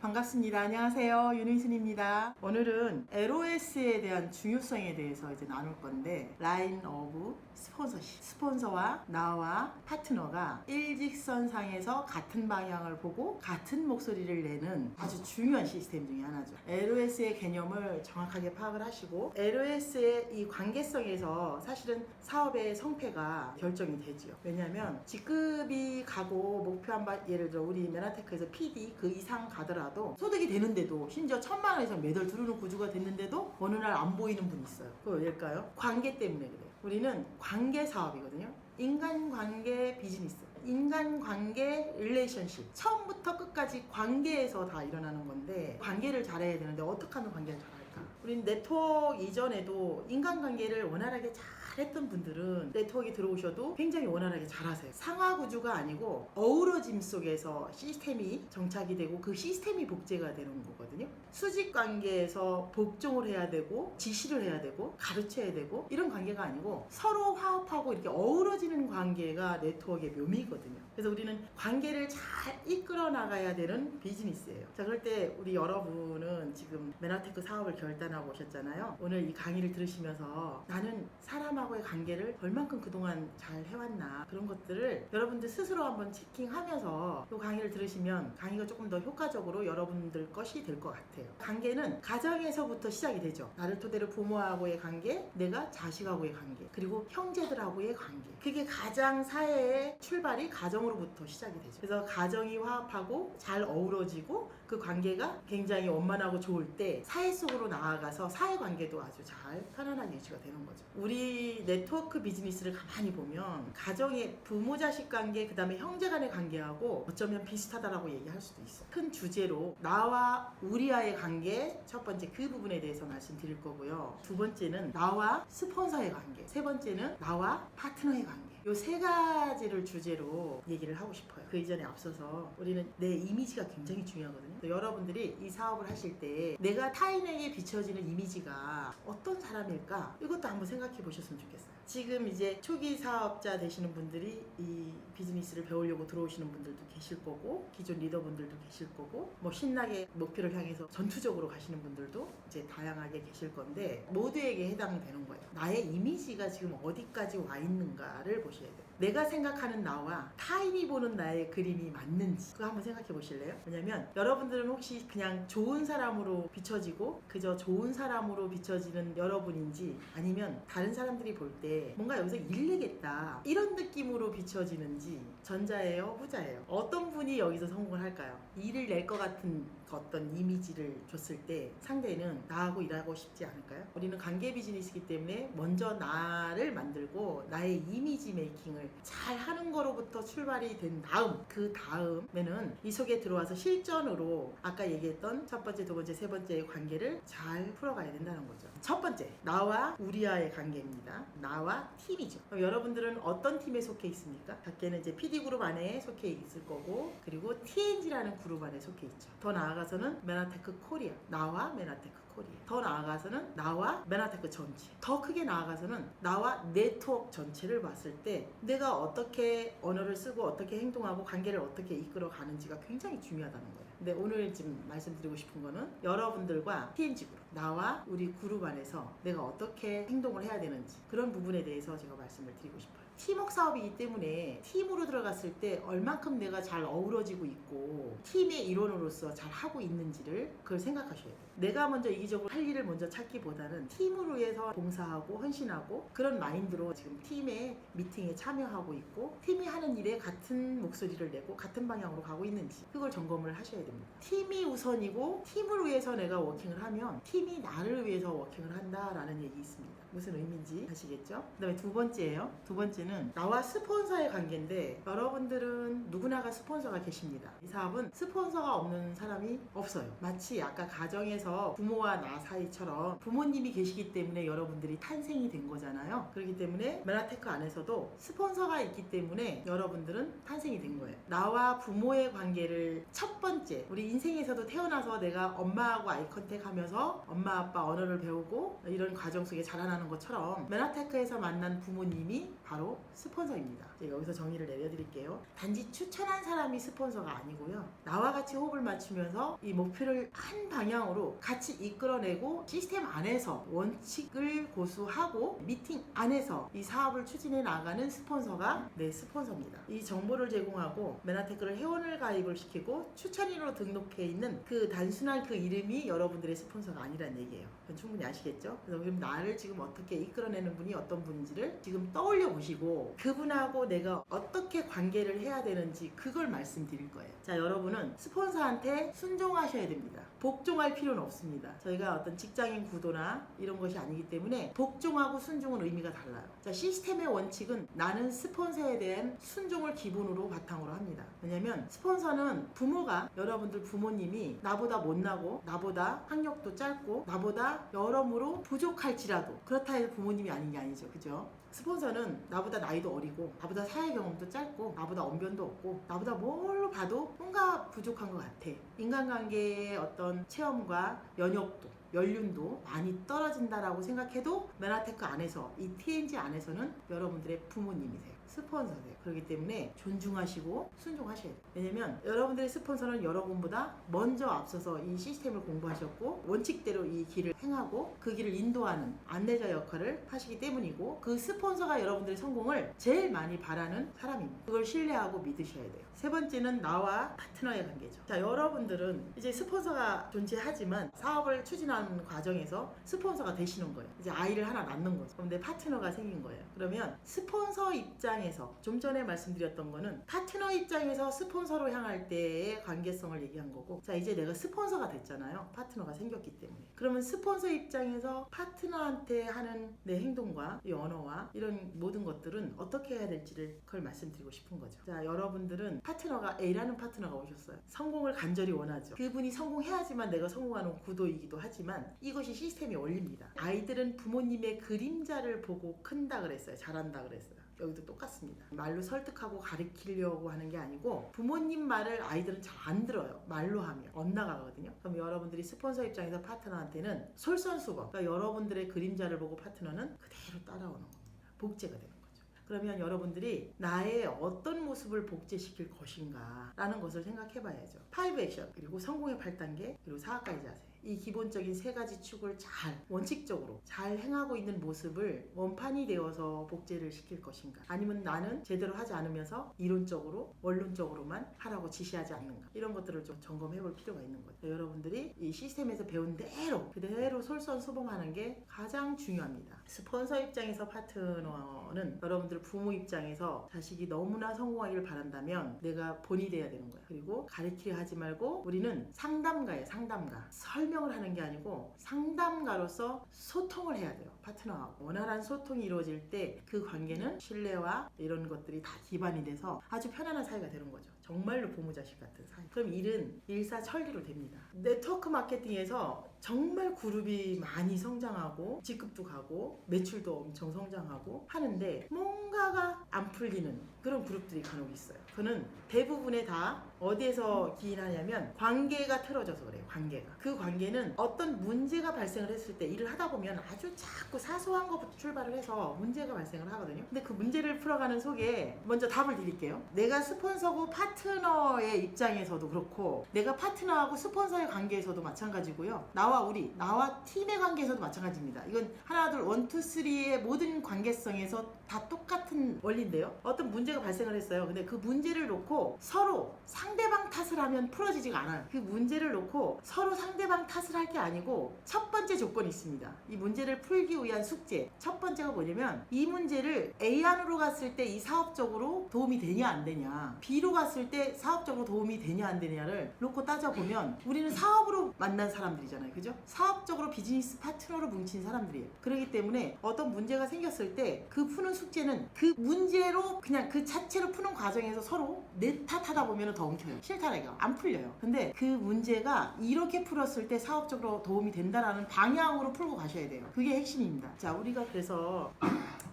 반갑습니다. 안녕하세요. 윤희순입니다. 오늘은 LOS에 대한 중요성에 대해서 이제 나눌 건데, 라인 오브 스폰서십. 스폰서와 나와 파트너가 일직선상에서 같은 방향을 보고 같은 목소리를 내는 아주 중요한 시스템 중에 하나죠. LOS의 개념을 정확하게 파악을 하시고, LOS의 이 관계성에서 사실은 사업의 성패가 결정이 되죠. 왜냐하면 직급이 가고 목표한 바, 예를 들어 우리 메나테크에서 PD 그 이상 가더라도 소득이 되는데도, 심지어 1,000만 원 이상 매달 들어오는 구조가 됐는데도 어느 날 안 보이는 분이 있어요. 그거 왜일까요? 관계 때문에 그래요. 우리는 관계 사업이거든요. 인간관계 비즈니스, 인간관계 릴레이션십, 처음부터 끝까지 관계에서 다 일어나는 건데, 관계를 잘해야 되는데 어떻게 하면 관계를 잘할까? 우린 네트워크 이전에도 인간관계를 원활하게 잘했던 분들은 네트워크에 들어오셔도 굉장히 원활하게 잘하세요. 상하구조가 아니고 어우러짐 속에서 시스템이 정착이 되고 그 시스템이 복제가 되는 거거든요. 수직관계에서 복종을 해야 되고 지시를 해야 되고 가르쳐야 되고 이런 관계가 아니고 서로 화합하고 이렇게 어우러지는 관계가 네트워크의 묘미거든요. 그래서 우리는 관계를 잘 이끌어 나가야 되는 비즈니스예요. 자, 그럴 때 우리 여러분은 지금 메나테크 사업을 결단하고 오셨잖아요. 오늘 이 강의를 들으시면서 나는 사람하고의 관계를 얼만큼 그동안 잘 해왔나, 그런 것들을 여러분들 스스로 한번 체킹하면서 이 강의를 들으시면 강의가 조금 더 효과적으로 여러분들 것이 될 것 같아요. 관계는 가정에서부터 시작이 되죠. 나를 토대로 부모하고의 관계, 내가 자식하고의 관계, 그리고 형제들하고의 관계. 그게 가장 사회의 출발이 가정으로부터 시작이 되죠. 그래서 가정이 화합하고 잘 어우러지고 그 관계가 굉장히 원만하고 좋을 때 사회 속으로 나아가서 사회관계도 아주 잘 편안하게 유지가 되는 거죠. 우리 네트워크 비즈니스를 가만히 보면 가정의 부모 자식 관계, 그 다음에 형제 간의 관계하고 어쩌면 비슷하다라고 얘기할 수도 있어요. 큰 주제로 나와 우리와의 관계, 첫 번째 그 부분에 대해서 말씀드릴 거고요. 두 번째는 나와 스폰서의 관계, 세 번째는 나와 파트너의 관계. 이 세 가지를 주제로 얘기를 하고 싶어요. 그 이전에 앞서서 우리는 내 이미지가 굉장히 중요하거든요. 여러분들이 이 사업을 하실 때 내가 타인에게 비춰지는 이미지가 어떤 사람일까? 이것도 한번 생각해 보셨으면 좋겠어요. 지금 이제 초기 사업자 되시는 분들이 이 비즈니스를 배우려고 들어오시는 분들도 계실 거고, 기존 리더분들도 계실 거고, 뭐 신나게 목표를 향해서 전투적으로 가시는 분들도 이제 다양하게 계실 건데, 모두에게 해당되는 거예요. 나의 이미지가 지금 어디까지 와 있는가를 보셔야 돼요. 내가 생각하는 나와 타인이 보는 나의 그림이 맞는지 그거 한번 생각해 보실래요? 왜냐면 여러분들은 혹시 그냥 좋은 사람으로 비춰지고 그저 좋은 사람으로 비춰지는 여러분인지, 아니면 다른 사람들이 볼 때 뭔가 여기서 일 내겠다 이런 느낌으로 비춰지는지, 전자예요? 후자예요? 어떤 분이 여기서 성공을 할까요? 일을 낼 것 같은 어떤 이미지를 줬을 때 상대는 나하고 일하고 싶지 않을까요? 우리는 관계 비즈니스이기 때문에 먼저 나를 만들고 나의 이미지 메이킹을 잘 하는 거로부터 출발이 된 다음, 그 다음에는 이 속에 들어와서 실전으로 아까 얘기했던 첫 번째, 두 번째, 세 번째의 관계를 잘 풀어가야 된다는 거죠. 첫 번째, 나와 우리와의 관계입니다. 나와 팀이죠. 그럼 여러분들은 어떤 팀에 속해 있습니까? 밖에는 이제 PD그룹 안에 속해 있을 거고, 그리고 TNG라는 그룹 안에 속해 있죠. 더 나아가서는 메나테크 코리아, 나와 메나테크 코리아. 더 나아가서는 나와 메나테크 전체. 더 크게 나아가서는 나와 네트워크 전체를 봤을 때 내가 어떻게 언어를 쓰고 어떻게 행동하고 관계를 어떻게 이끌어 가는지가 굉장히 중요하다는 거예요. 근데 오늘 지금 말씀드리고 싶은 거는 여러분들과 TNG 그룹, 나와 우리 그룹 안에서 내가 어떻게 행동을 해야 되는지, 그런 부분에 대해서 제가 말씀을 드리고 싶어요. 팀워크 사업이기 때문에 팀으로 들어갔을 때 얼만큼 내가 잘 어우러지고 있고 팀의 일원으로서 잘 하고 있는지를 그걸 생각하셔야 돼요. 내가 먼저 이기적으로 할 일을 먼저 찾기보다는 팀을 위해서 봉사하고 헌신하고 그런 마인드로 지금 팀의 미팅에 참여하고 있고, 팀이 하는 일에 같은 목소리를 내고 같은 방향으로 가고 있는지 그걸 점검을 하셔야 됩니다. 팀이 우선이고 팀을 위해서 내가 워킹을 하면 팀이 나를 위해서 워킹을 한다라는 얘기 있습니다. 무슨 의미인지 아시겠죠? 그 다음에 두 번째예요. 두 번째는 나와 스폰서의 관계인데, 여러분들은 누구나가 스폰서가 계십니다. 이 사업은 스폰서가 없는 사람이 없어요. 마치 아까 가정에서 부모와 나 사이처럼 부모님이 계시기 때문에 여러분들이 탄생이 된 거잖아요. 그렇기 때문에 메나테크 안에서도 스폰서가 있기 때문에 여러분들은 탄생이 된 거예요. 나와 부모의 관계를 첫 번째, 우리 인생에서도 태어나서 내가 엄마하고 아이 컨택 하면서 엄마 아빠 언어를 배우고 이런 과정 속에 자라나는 것처럼 메나테크에서 만난 부모님이 바로 바로 스폰서입니다. 여기서 정의를 내려드릴게요. 단지 추천한 사람이 스폰서가 아니고요. 나와 같이 호흡을 맞추면서 이 목표를 한 방향으로 같이 이끌어내고 시스템 안에서 원칙을 고수하고 미팅 안에서 이 사업을 추진해 나가는 스폰서가 내 스폰서입니다. 이 정보를 제공하고 메나테크를 회원을 가입을 시키고 추천인으로 등록해 있는 그 단순한 그 이름이 여러분들의 스폰서가 아니란 얘기예요. 충분히 아시겠죠? 그래서 그럼 나를 지금 어떻게 이끌어내는 분이 어떤 분인지를 지금 떠올려 보시고 그분하고 내가 어떻게 관계를 해야 되는지 그걸 말씀드릴 거예요. 자, 여러분은 스폰서한테 순종하셔야 됩니다. 복종할 필요는 없습니다. 저희가 어떤 직장인 구도나 이런 것이 아니기 때문에 복종하고 순종은 의미가 달라요. 자, 시스템의 원칙은 나는 스폰서에 대한 순종을 기본으로 바탕으로 합니다. 왜냐면 스폰서는 부모가 여러분들 부모님이 나보다 못나고 나보다 학력도 짧고 나보다 여러모로 부족할지라도 그렇다 해서 부모님이 아닌 게 아니죠. 그죠? 스폰서는 나보다 나이도 어리고 나보다 사회 경험도 짧고 나보다 언변도 없고 나보다 뭘로 봐도 뭔가 부족한 것 같아. 인간관계의 어떤 체험과 연역도 연륜도 많이 떨어진다라고 생각해도 메나테크 안에서 이 TNG 안에서는 여러분들의 부모님이세요. 스폰서세요. 그렇기 때문에 존중하시고 순종하셔야 돼요. 왜냐면 여러분들의 스폰서는 여러분보다 먼저 앞서서 이 시스템을 공부하셨고 원칙대로 이 길을 행하고 그 길을 인도하는 안내자 역할을 하시기 때문이고 그 스폰서가 여러분들의 성공을 제일 많이 바라는 사람입니다. 그걸 신뢰하고 믿으셔야 돼요. 세 번째는 나와 파트너의 관계죠. 자, 여러분들은 이제 스폰서가 존재하지만 사업을 추진하는 과정에서 스폰서가 되시는 거예요. 이제 아이를 하나 낳는 거죠. 그럼 내 파트너가 생긴 거예요. 그러면 스폰서 입장에서 좀 전에 말씀드렸던 거는 파트너 입장에서 스폰서로 향할 때의 관계성을 얘기한 거고, 자, 이제 내가 스폰서가 됐잖아요. 파트너가 생겼기 때문에. 그러면 스폰서 입장에서 파트너한테 하는 내 행동과 이 언어와 이런 모든 것들은 어떻게 해야 될지를 그걸 말씀드리고 싶은 거죠. 자, 여러분들은 파트너가 A라는 파트너가 오셨어요. 성공을 간절히 원하죠. 그분이 성공해야지만 내가 성공하는 구도이기도 하지만 이것이 시스템의 원리입니다. 아이들은 부모님의 그림자를 보고 큰다 그랬어요. 잘한다 그랬어요. 여기도 똑같습니다. 말로 설득하고 가르치려고 하는 게 아니고 부모님 말을 아이들은 잘 안 들어요. 말로 하면 엇나가거든요. 그럼 여러분들이 스폰서 입장에서 파트너한테는 솔선수범, 그러니까 여러분들의 그림자를 보고 파트너는 그대로 따라오는 겁니다. 복제가 되는 거죠. 그러면 여러분들이 나의 어떤 모습을 복제시킬 것인가 라는 것을 생각해 봐야죠. 5 액션, 그리고 성공의 8단계, 그리고 사악가의 자세. 이 기본적인 세 가지 축을 잘 원칙적으로 잘 행하고 있는 모습을 원판이 되어서 복제를 시킬 것인가, 아니면 나는 제대로 하지 않으면서 이론적으로 원론적으로만 하라고 지시하지 않는가, 이런 것들을 좀 점검해 볼 필요가 있는 거죠. 여러분들이 이 시스템에서 배운 대로 그대로 솔선수범하는 게 가장 중요합니다. 스폰서 입장에서 파트너는 여러분들 부모 입장에서 자식이 너무나 성공하기를 바란다면 내가 본이 돼야 되는 거야. 그리고 가르치려 하지 말고 우리는 상담가예요. 상담가. 설명을 하는 게 아니고 상담가로서 소통을 해야 돼요. 파트너하고 원활한 소통이 이루어질 때 그 관계는 신뢰와 이런 것들이 다 기반이 돼서 아주 편안한 사이가 되는 거죠. 정말로 부모자식 같은 사이. 그럼 일은 일사천리로 됩니다. 네트워크 마케팅에서 정말 그룹이 많이 성장하고 직급도 가고 매출도 엄청 성장하고 하는데 뭔가가 안 풀리는 그런 그룹들이 간혹 있어요. 그는 대부분의 다 어디에서 기인하냐면 관계가 틀어져서 그래요. 관계가. 그 관계는 어떤 문제가 발생을 했을 때 일을 하다 보면 아주 자꾸 사소한 것부터 출발을 해서 문제가 발생을 하거든요. 근데 그 문제를 풀어가는 속에 먼저 답을 드릴게요. 내가 스폰서고 파트너의 입장에서도 그렇고 내가 파트너하고 스폰서의 관계에서도 마찬가지고요. 나와 팀의 관계에서도 마찬가지입니다. 이건 하나, 둘, 원, 투, 쓰리의 모든 관계성에서 다 똑같은 원리인데요. 어떤 문제가 발생을 했어요. 근데 그 문제를 놓고 서로 상대방 탓을 하면 풀어지지가 않아요. 그 문제를 놓고 서로 상대방 탓을 할 게 아니고 첫 번째 조건이 있습니다. 이 문제를 풀기 위한 숙제. 첫 번째가 뭐냐면 이 문제를 A 안으로 갔을 때 이 사업적으로 도움이 되냐 안 되냐, B로 갔을 때 사업적으로 도움이 되냐 안 되냐를 놓고 따져보면 우리는 사업으로 만난 사람들이잖아요. 그죠? 사업적으로 비즈니스 파트너로 뭉친 사람들이에요. 그렇기 때문에 어떤 문제가 생겼을 때 그 푸는 숙제는 그 문제로 그냥 그 자체로 푸는 과정에서 서로 내 탓하다 보면 더 엉켜요. 싫다라니까 안 풀려요. 근데 그 문제가 이렇게 풀었을 때 사업적으로 도움이 된다라는 방향으로 풀고 가셔야 돼요. 그게 핵심입니다. 자, 우리가 그래서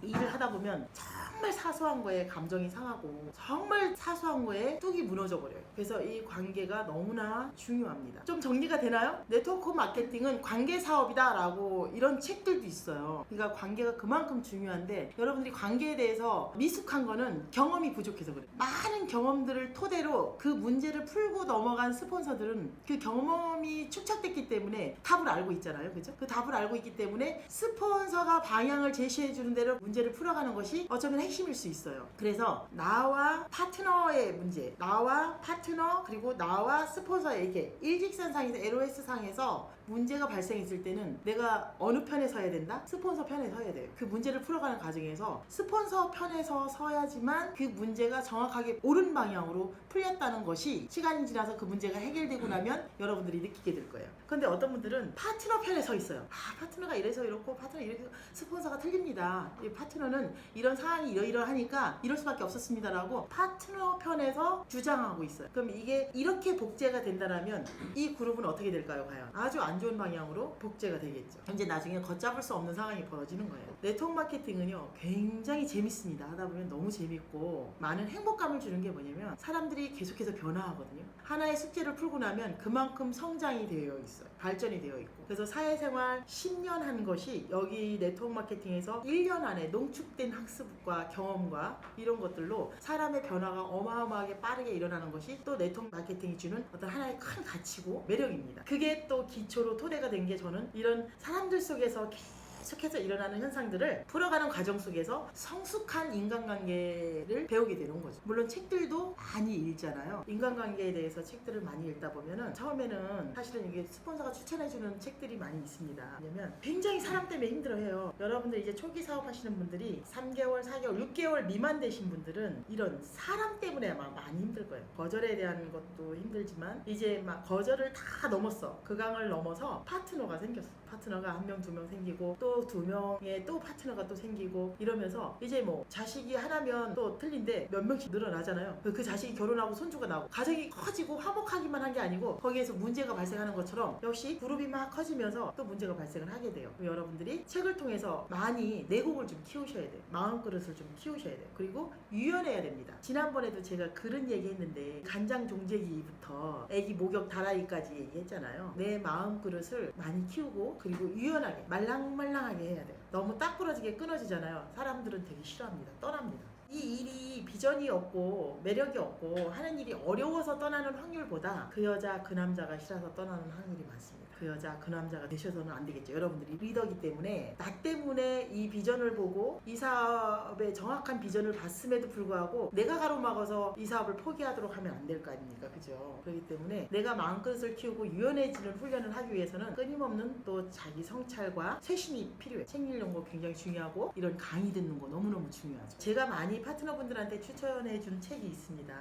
일을 하다 보면 정말 사소한 거에 감정이 상하고 정말 사소한 거에 뚝이 무너져 버려요. 그래서 이 관계가 너무나 중요합니다. 좀 정리가 되나요? 네트워크 마케팅은 관계 사업이다 라고 이런 책들도 있어요. 그러니까 관계가 그만큼 중요한데 여러분들이 관계에 대해서 미숙한 거는 경험이 부족해서 그래요. 많은 경험들을 토대로 그 문제를 풀고 넘어간 스폰서들은 그 경험이 축적됐기 때문에 답을 알고 있잖아요. 그죠? 그 답을 알고 있기 때문에 스폰서가 방향을 제시해 주는 대로 문제를 풀어가는 것이 어쩌면 핵심일 수 있어요. 그래서 나와 파트너의 문제, 나와 파트너 그리고 나와 스폰서에게 일직선상에서 LOS상에서 문제가 발생했을 때는 내가 어느 편에 서야 된다? 스폰서 편에 서야 돼요. 그 문제를 풀어가는 과정에서 스폰서 편에서 서야지만 그 문제가 정확하게 옳은 방향으로 풀렸다는 것이 시간이 지나서 그 문제가 해결되고 나면 여러분들이 느끼게 될 거예요. 근데 어떤 분들은 파트너 편에 서 있어요. 파트너가 이래서 이렇고 파트너 이래서 스폰서가 틀립니다. 이 파트너는 이런 상황이 이러이러하니까 이럴 수밖에 없었습니다라고 파트너 편에서 주장하고 있어요. 그럼 이게 이렇게 복제가 된다면 이 그룹은 어떻게 될까요? 과연 아주 안 좋은 방향으로 복제가 되겠죠. 이제 나중에 걷잡을 수 없는 상황이 벌어지는 거예요. 네트워크 마케팅은요 굉장히 재밌습니다. 하다 보면 너무 재밌고 많은 행복감을 주는 게 뭐냐면 사람들이 계속해서 변화하거든요. 하나의 숙제를 풀고 나면 그만큼 성장이 되어 있어요. 발전이 되어 있고. 그래서 사회생활 10년 한 것이 여기 네트워크 마케팅에서 1년 안에 농축된 학습과 경험과 이런 것들로 사람의 변화가 어마어마하게 빠르게 일어나는 것이 또 네트워크 마케팅이 주는 어떤 하나의 큰 가치고 매력입니다. 그게 또 기초로 토대가 된 게 저는 이런 사람들 속에서 계속해서 일어나는 현상들을 풀어가는 과정 속에서 성숙한 인간관계를 배우게 되는 거죠. 물론 책들도 많이 읽잖아요. 인간관계에 대해서 책들을 많이 읽다 보면은 처음에는 사실은 이게 스폰서가 추천해주는 책들이 많이 있습니다. 왜냐면 굉장히 사람 때문에 힘들어해요. 여러분들 이제 초기 사업하시는 분들이 3개월, 4개월, 6개월 미만 되신 분들은 이런 사람 때문에 아마 많이 힘들 거예요. 거절에 대한 것도 힘들지만 이제 막 거절을 다 넘었어. 그 강을 넘어서 파트너가 생겼어. 파트너가 1명, 2명 생기고 또 2명의 또 파트너가 또 생기고 이러면서 이제 뭐 자식이 하나면 또 틀린데 몇 명씩 늘어나잖아요. 그 자식이 결혼하고 손주가 나고 가정이 커지고 화목하기만 한 게 아니고 거기에서 문제가 발생하는 것처럼 역시 그룹이 막 커지면서 또 문제가 발생을 하게 돼요. 여러분들이 책을 통해서 많이 내공을 좀 키우셔야 돼요. 마음그릇을 좀 키우셔야 돼요. 그리고 유연해야 됩니다. 지난번에도 제가 그런 얘기 했는데 간장 종제기부터 애기 목욕 다라이까지 얘기했잖아요. 내 마음그릇을 많이 키우고 그리고 유연하게 말랑말랑하게 해야 돼요. 너무 딱 부러지게 끊어지잖아요. 사람들은 되게 싫어합니다. 떠납니다. 이 일이 비전이 없고 매력이 없고 하는 일이 어려워서 떠나는 확률보다 그 여자 그 남자가 싫어서 떠나는 확률이 많습니다. 그 여자 그 남자가 되셔서는 안 되겠죠. 여러분들이 리더이기 때문에 나 때문에 이 비전을 보고 이 사업의 정확한 비전을 봤음에도 불구하고 내가 가로막아서 이 사업을 포기하도록 하면 안 될 거 아닙니까? 그죠? 그렇기 때문에 내가 마음그릇을 키우고 유연해지는 훈련을 하기 위해서는 끊임없는 또 자기 성찰과 쇄신이 필요해. 책 읽는 거 굉장히 중요하고 이런 강의 듣는 거 너무너무 중요하죠. 제가 많이 파트너분들한테 추천해준 책이 있습니다.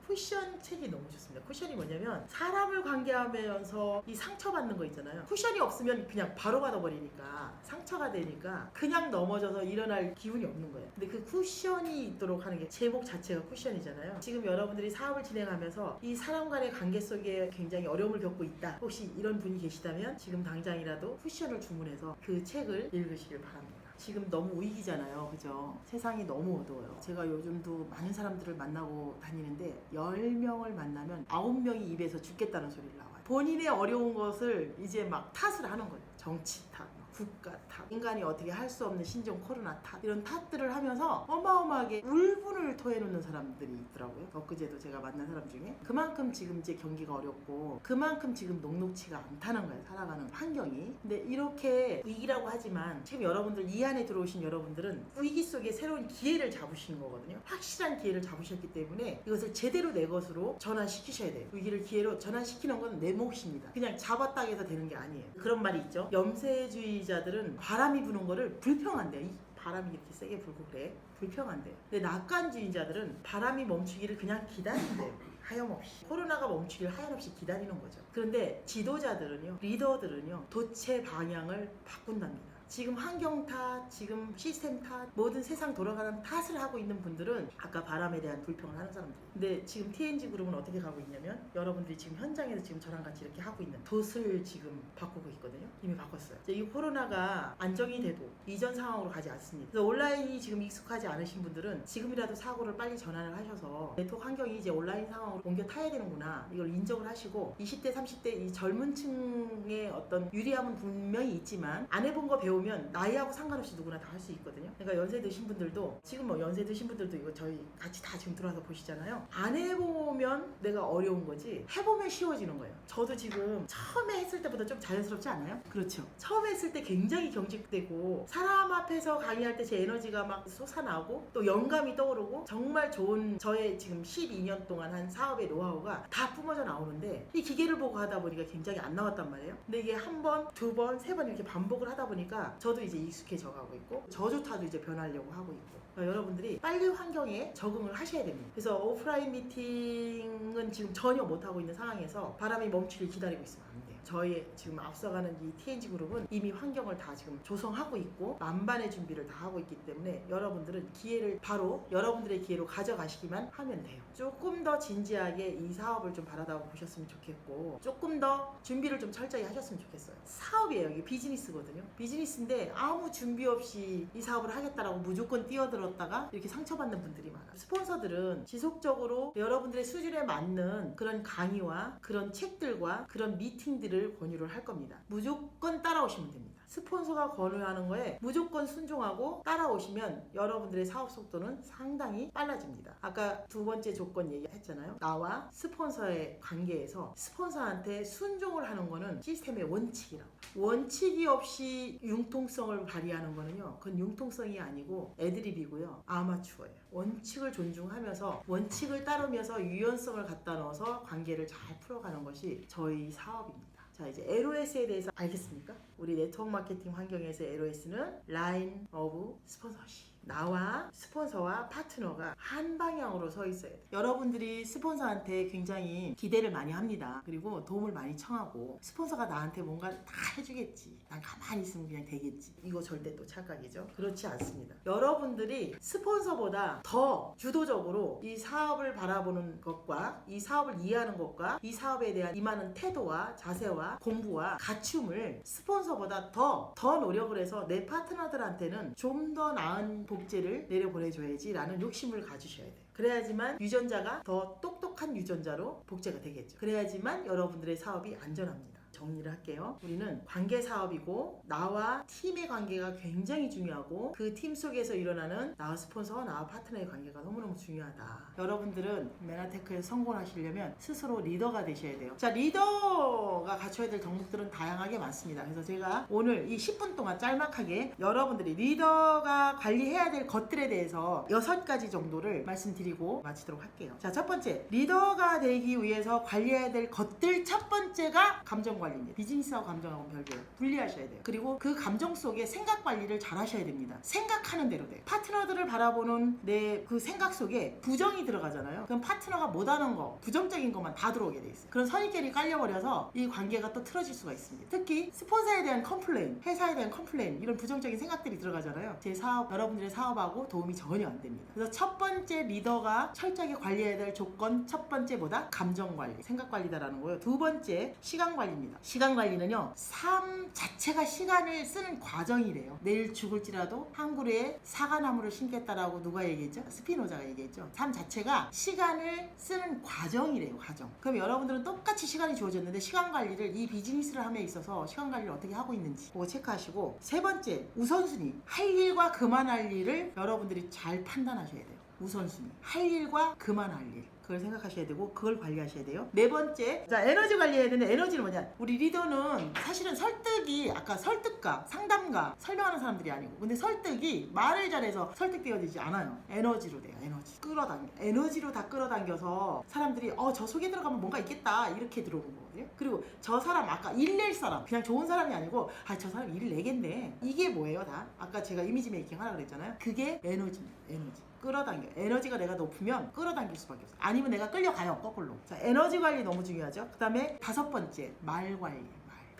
쿠션 책이 너무 좋습니다. 쿠션이 뭐냐면 사람을 관계하면서 이 상처받는 거 있잖아요. 쿠션이 없으면 그냥 바로 받아버리니까 상처가 되니까 그냥 넘어져서 일어날 기운이 없는 거예요. 근데 그 쿠션이 있도록 하는 게 제목 자체가 쿠션이잖아요. 지금 여러분들이 사업을 진행하면서 이 사람 간의 관계 속에 굉장히 어려움을 겪고 있다. 혹시 이런 분이 계시다면 지금 당장이라도 쿠션을 주문해서 그 책을 읽으시길 바랍니다. 지금 너무 위기잖아요. 그죠? 세상이 너무 어두워요. 제가 요즘도 많은 사람들을 만나고 다니는데 10명을 만나면 9명이 입에서 죽겠다는 소리를 나와요. 본인의 어려운 것을 이제 막 탓을 하는 거예요. 정치 탓, 국가 탓, 인간이 어떻게 할 수 없는 신종 코로나 탓, 이런 탓들을 하면서 어마어마하게 울분을 토해놓는 사람들이 있더라고요. 엊그제도 제가 만난 사람 중에 그만큼 지금 이제 경기가 어렵고 그만큼 지금 녹록치가 않다는 거예요. 살아가는 환경이. 근데 이렇게 위기라고 하지만 지금 여러분들 이 안에 들어오신 여러분들은 위기 속에 새로운 기회를 잡으신 거거든요. 확실한 기회를 잡으셨기 때문에 이것을 제대로 내 것으로 전환시키셔야 돼요. 위기를 기회로 전환시키는 건 내 몫입니다. 그냥 잡았다 해서 되는 게 아니에요. 그런 말이 있죠. 염세주의자들은 바람이 부는 거를 불평한대요. 이 바람이 이렇게 세게 불고 그래. 불평한대요. 근데 낙관주의자들은 바람이 멈추기를 그냥 기다린대요. 하염없이. 코로나가 멈추기를 하염없이 기다리는 거죠. 그런데 지도자들은요, 리더들은요, 도체 방향을 바꾼답니다. 지금 환경 탓, 지금 시스템 탓, 모든 세상 돌아가는 탓을 하고 있는 분들은 아까 바람에 대한 불평을 하는 사람들. 근데 지금 TNG 그룹은 어떻게 가고 있냐면 여러분들이 지금 현장에서 지금 저랑 같이 이렇게 하고 있는 돛을 지금 바꾸고 있거든요. 이미 바꿨어요. 이제 이 코로나가 안정이 돼도 이전 상황으로 가지 않습니다. 그래서 온라인이 지금 익숙하지 않으신 분들은 지금이라도 사고를 빨리 전환을 하셔서 네트워크 환경이 이제 온라인 상황으로 옮겨 타야 되는구나, 이걸 인정을 하시고 20대 30대 이 젊은 층의 어떤 유리함은 분명히 있지만 안 해본 거 배우면 나이하고 상관없이 누구나 다 할 수 있거든요. 그러니까 연세 드신 분들도 지금 뭐 연세 드신 분들도 이거 저희 같이 다 지금 들어와서 보시잖아요. 안 해보면 내가 어려운 거지 해보면 쉬워지는 거예요. 저도 지금 처음에 했을 때보다 좀 자연스럽지 않아요? 그렇죠. 처음에 했을 때 굉장히 경직되고 사람 앞에서 강의할 때 제 에너지가 막 솟아나고 또 영감이 떠오르고 정말 좋은 저의 지금 12년 동안 한 사업의 노하우가 다 뿜어져 나오는데 이 기계를 보고 하다 보니까 굉장히 안 나왔단 말이에요. 근데 이게 한 번, 두 번, 세 번 이렇게 반복을 하다 보니까 저도 이제 익숙해져 가고 있고 저조차도 이제 변하려고 하고 있고, 그러니까 여러분들이 빨리 환경에 적응을 하셔야 됩니다. 그래서 오프라인 미팅은 지금 전혀 못하고 있는 상황에서 바람이 멈추길 기다리고 있으면 안 돼요. 저희 지금 앞서가는 이 TNG 그룹은 이미 환경을 다 지금 조성하고 있고 만반의 준비를 다 하고 있기 때문에 여러분들은 기회를 바로 여러분들의 기회로 가져가시기만 하면 돼요. 조금 더 진지하게 이 사업을 좀 바라다 보셨으면 좋겠고 조금 더 준비를 좀 철저히 하셨으면 좋겠어요. 사업이에요. 이게 비즈니스거든요. 비즈니스인데 아무 준비 없이 이 사업을 하겠다라고 무조건 뛰어들었다가 이렇게 상처받는 분들이 많아요. 스폰서들은 지속적으로 여러분들의 수준에 맞는 그런 강의와 그런 책들과 그런 미팅들을 권유를 할 겁니다. 무조건 따라오시면 됩니다. 스폰서가 권유하는 거에 무조건 순종하고 따라오시면 여러분들의 사업 속도는 상당히 빨라집니다. 아까 두 번째 조건 얘기했잖아요. 나와 스폰서의 관계에서 스폰서한테 순종을 하는 거는 시스템의 원칙이라고. 원칙이 없이 융통성을 발휘하는 거는요, 그건 융통성이 아니고 애드립이고요, 아마추어예요. 원칙을 존중하면서 원칙을 따르면서 유연성을 갖다 넣어서 관계를 잘 풀어가는 것이 저희 사업입니다. 자, 이제 LOS에 대해서 알겠습니까? 우리 네트워크 마케팅 환경에서 LOS는 라인 오브 스폰서십. 나와 스폰서와 파트너가 한 방향으로 서 있어야 돼. 여러분들이 스폰서한테 굉장히 기대를 많이 합니다. 그리고 도움을 많이 청하고 스폰서가 나한테 뭔가 다 해주겠지, 난 가만히 있으면 그냥 되겠지, 이거 절대 또 착각이죠. 그렇지 않습니다. 여러분들이 스폰서보다 더 주도적으로 이 사업을 바라보는 것과 이 사업을 이해하는 것과 이 사업에 대한 임하는 태도와 자세와 공부와 갖춤을 스폰서보다 더 노력을 해서 내 파트너들한테는 좀 더 나은 복제를 내려보내줘야지 라는 욕심을 가지셔야 돼요. 그래야지만 유전자가 더 똑똑한 유전자로 복제가 되겠죠. 그래야지만 여러분들의 사업이 안전합니다. 정리를 할게요. 우리는 관계 사업이고 나와 팀의 관계가 굉장히 중요하고 그 팀 속에서 일어나는 나와 스폰서와 나와 파트너의 관계가 너무너무 중요하다. 여러분들은 메나테크에서 성공하시려면 스스로 리더가 되셔야 돼요. 자, 리더가 갖춰야 될 덕목들은 다양하게 많습니다. 그래서 제가 오늘 이 10분 동안 짤막하게 여러분들이 리더가 관리해야 될 것들에 대해서 6가지 정도를 말씀드리고 마치도록 할게요. 자, 첫 번째, 리더가 되기 위해서 관리해야 될 것들 첫 번째가 감정 관리입니다. 비즈니스하고 감정하고 별개예요. 분리하셔야 돼요. 그리고 그 감정 속에 생각 관리를 잘 하셔야 됩니다. 생각하는 대로 돼요. 파트너들을 바라보는 내 그 생각 속에 부정이 들어가잖아요. 그럼 파트너가 못하는 거, 부정적인 것만 다 들어오게 돼 있어요. 그런 선입견이 깔려버려서 이 관계가 또 틀어질 수가 있습니다. 특히 스폰서에 대한 컴플레인, 회사에 대한 컴플레인, 이런 부정적인 생각들이 들어가잖아요. 제 사업, 여러분들의 사업하고 도움이 전혀 안 됩니다. 그래서 첫 번째 리더가 철저하게 관리해야 될 조건, 첫 번째 뭐다? 감정 관리, 생각 관리다라는 거예요. 두 번째, 시간 관리입니다. 시간 관리는요, 삶 자체가 시간을 쓰는 과정이래요. 내일 죽을지라도 한 그루에 사과나무를 심겠다라고 누가 얘기했죠? 스피노자가 얘기했죠. 삶 자체가 시간을 쓰는 과정이래요. 과정. 그럼 여러분들은 똑같이 시간이 주어졌는데 시간 관리를, 이 비즈니스를 함에 있어서 시간 관리를 어떻게 하고 있는지 그거 체크하시고, 세 번째, 우선순위, 할 일과 그만할 일을 여러분들이 잘 판단하셔야 돼요. 우선순위, 할 일과 그만할 일, 그걸 생각하셔야 되고 그걸 관리하셔야 돼요. 네 번째, 자, 에너지 관리해야 되는데 에너지는 뭐냐? 우리 리더는 사실은 설득이, 아까 설득가, 상담가, 설명하는 사람들이 아니고, 근데 설득이 말을 잘해서 설득되어지지 않아요. 에너지로 돼요. 에너지 끌어당겨, 에너지로 다 끌어당겨서 사람들이 저 속에 들어가면 뭔가 있겠다 이렇게 들어오는 거거든요. 그리고 저 사람, 아까 일 낼 사람, 그냥 좋은 사람이 아니고 저 사람 일을 내겠네, 이게 뭐예요? 다 아까 제가 이미지 메이킹 하라고 그랬잖아요. 그게 에너지입니다. 에너지 끌어당겨. 에너지가 내가 높으면 끌어당길 수밖에 없어요. 아니면 내가 끌려가요, 거꾸로. 자, 에너지 관리 너무 중요하죠. 그 다음에 5번째, 말 관리.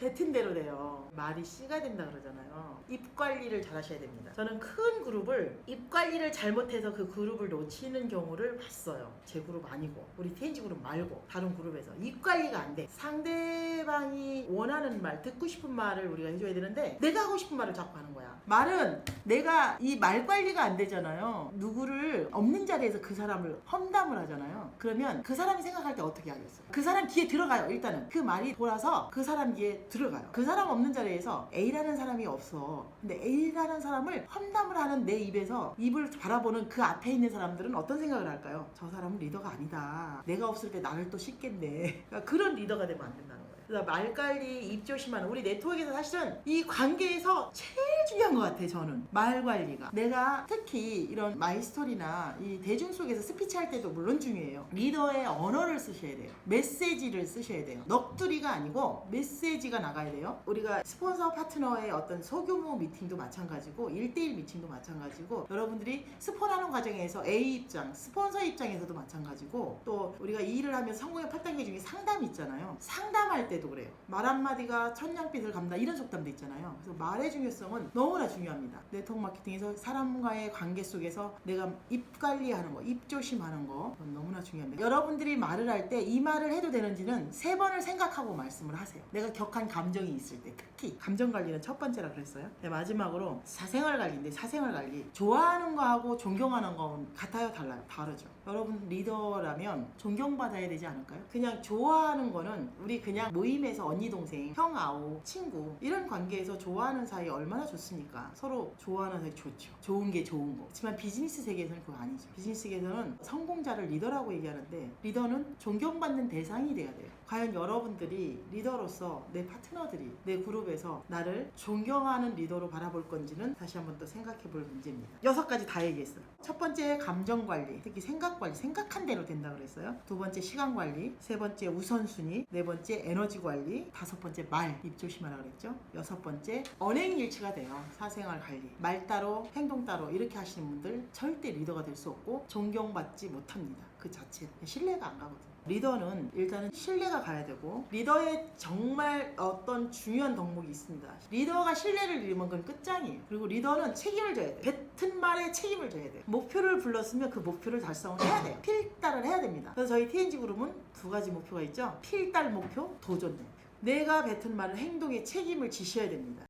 뱉은 대로 돼요. 말이 씨가 된다 그러잖아요. 입 관리를 잘 하셔야 됩니다. 저는 큰 그룹을 입 관리를 잘못해서 그 그룹을 놓치는 경우를 봤어요. 제 그룹 아니고 우리 TNG 그룹 말고 다른 그룹에서 입 관리가 안 돼. 상대방이 원하는 말, 듣고 싶은 말을 우리가 해줘야 되는데 내가 하고 싶은 말을 자꾸 하는 거야. 말은 내가 이 말 관리가 안 되잖아요. 누구를 없는 자리에서 그 사람을 험담을 하잖아요. 그러면 그 사람이 생각할 때 어떻게 하겠어요? 그 사람 귀에 들어가요. 일단은 그 말이 돌아서 그 사람 귀에 들어가요. 그 사람 없는 자리에서 A라는 사람이 없어. 근데 A라는 사람을 험담을 하는 내 입에서 입을 바라보는 그 앞에 있는 사람들은 어떤 생각을 할까요? 저 사람은 리더가 아니다. 내가 없을 때 나를 또 씻겠네. 그러니까 그런 리더가 되면 안 된다는 거예요. 그래서 말 관리, 입 조심하는 우리 네트워크에서 사실은 이 관계에서 제일 중요한 것 같아. 저는 말 관리가. 내가 특히 이런 마이스토리나 이 대중 속에서 스피치 할 때도 물론 중요해요. 리더의 언어를 쓰셔야 돼요. 메시지를 쓰셔야 돼요. 넋두리가 아니고 메시지가 나가야 돼요. 우리가 스폰서 파트너의 어떤 소규모 미팅도 마찬가지고 1대1 미팅도 마찬가지고 여러분들이 스폰하는 과정에서 A 입장, 스폰서 입장에서도 마찬가지고 또 우리가 이 일을 하면 성공의 8단계 중에 상담이 있잖아요. 상담할 때도 그래요. 말 한마디가 천냥빚을 갚는다 이런 속담도 있잖아요. 그래서 말의 중요성은 너무나 중요합니다. 네트워크 마케팅에서 사람과의 관계 속에서 내가 입 관리하는 거, 입 조심하는 거 너무나 중요합니다. 여러분들이 말을 할 때 이 말을 해도 되는지는 3번을 생각하고 말씀을 하세요. 내가 격한 감정이 있을 때 특히 감정 관리는 첫 번째라 그랬어요. 네, 마지막으로 사생활 관리인데 사생활 관리 좋아하는 거하고 존경하는 건 같아요? 달라요? 다르죠. 여러분 리더라면 존경받아야 되지 않을까요? 그냥 좋아하는 거는 우리 그냥 모임에서 언니 동생, 형 아오, 친구 이런 관계에서 좋아하는 사이 얼마나 좋습니까? 서로 좋아하는 사이 좋죠. 좋은 게 좋은 거. 하지만 비즈니스 세계에서는 그거 아니죠. 비즈니스 세계에서는 성공자를 리더라고 얘기하는데 리더는 존경받는 대상이 돼야 돼요. 과연 여러분들이 리더로서 내 파트너들이 내 그룹에서 나를 존경하는 리더로 바라볼 건지는 다시 한번 또 생각해 볼 문제입니다. 6가지 다 얘기했어요. 첫 번째 감정 관리, 특히 생각 관리, 생각한 대로 된다 그랬어요. 두 번째 시간 관리, 세 번째 우선순위, 네 번째 에너지 관리, 다섯 번째 말, 입 조심하라 그랬죠. 여섯 번째 언행일치가 돼요. 사생활 관리. 말 따로 행동 따로 이렇게 하시는 분들 절대 리더가 될 수 없고 존경받지 못합니다. 그 자체 신뢰가 안 가거든요. 리더는 일단은 신뢰가 가야 되고 리더의 정말 어떤 중요한 덕목이 있습니다. 리더가 신뢰를 잃으면 그건 끝장이에요. 그리고 리더는 책임을 져야 돼요. 뱉은 말에 책임을 져야 돼요. 목표를 불렀으면 그 목표를 달성을 해야 돼요. 필달을 해야 됩니다. 그래서 저희 TNG 그룹은 2가지 목표가 있죠. 필달 목표, 도전 목표. 내가 뱉은 말을 행동에 책임을 지셔야 됩니다.